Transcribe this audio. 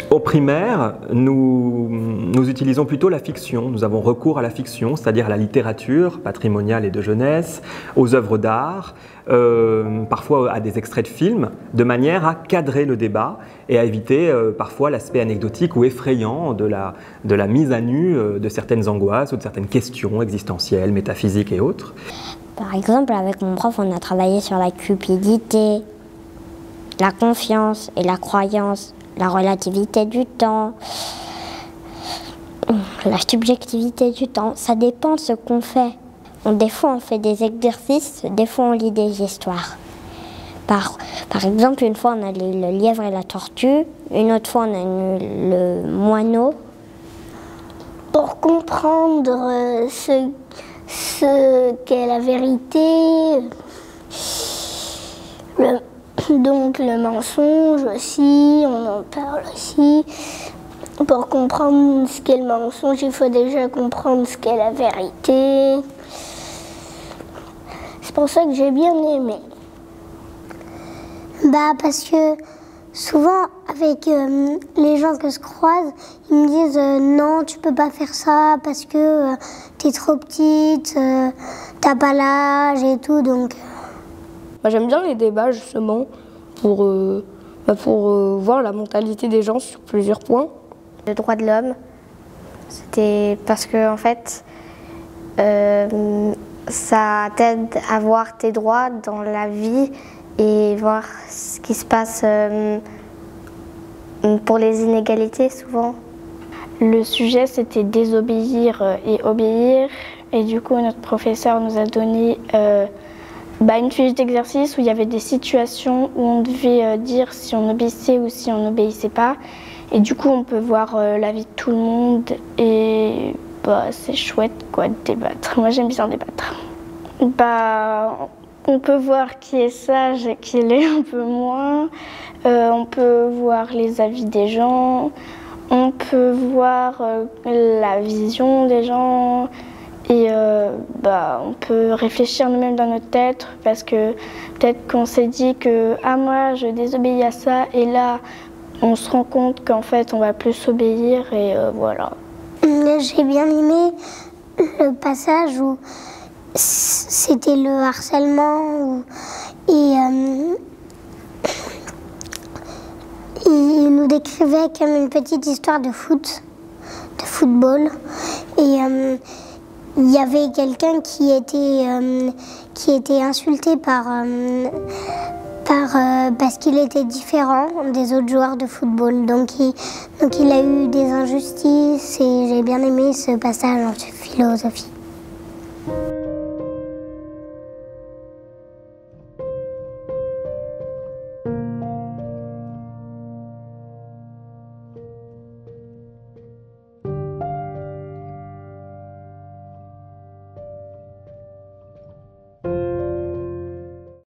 Au primaire, nous utilisons plutôt la fiction. Nous avons recours à la fiction, c'est-à-dire à la littérature patrimoniale et de jeunesse, aux œuvres d'art, parfois à des extraits de films, de manière à cadrer le débat et à éviter parfois l'aspect anecdotique ou effrayant de la mise à nu de certaines angoisses ou de certaines questions existentielles, métaphysiques et autres. Par exemple, avec mon prof, on a travaillé sur la cupidité, la confiance et la croyance, la relativité du temps, la subjectivité du temps. Ça dépend de ce qu'on fait. Des fois, on fait des exercices, des fois, on lit des histoires. Par exemple, une fois, on a lu le lièvre et la tortue, une autre fois, on a lu le moineau. Pour comprendre ce qu'est la vérité, donc le mensonge aussi, on en parle aussi. Pour comprendre ce qu'est le mensonge, il faut déjà comprendre ce qu'est la vérité. C'est pour ça que j'ai bien aimé. Parce que souvent, avec les gens que je croise, ils me disent non, tu peux pas faire ça parce que t'es trop petite, t'as pas l'âge et tout, donc... J'aime bien les débats justement pour voir la mentalité des gens sur plusieurs points. Le droit de l'homme, c'était parce que en fait, ça t'aide à voir tes droits dans la vie et voir ce qui se passe pour les inégalités souvent. Le sujet c'était désobéir et obéir, et du coup notre professeur nous a donné une fiche d'exercice où il y avait des situations où on devait dire si on obéissait ou si on n'obéissait pas. Et du coup, on peut voir la vie de tout le monde et c'est chouette quoi, de débattre. Moi, j'aime bien débattre. On peut voir qui est sage et qui l'est un peu moins. On peut voir les avis des gens. On peut voir la vision des gens. Et on peut réfléchir nous-mêmes dans notre tête parce que peut-être qu'on s'est dit que « Ah, moi, je désobéis à ça » et là, on se rend compte qu'en fait, on va plus obéir et voilà. J'ai bien aimé le passage où c'était le harcèlement et il nous décrivait comme une petite histoire de football. Et il y avait quelqu'un qui était insulté parce qu'il était différent des autres joueurs de football. Donc il a eu des injustices et j'ai bien aimé ce passage en philosophie.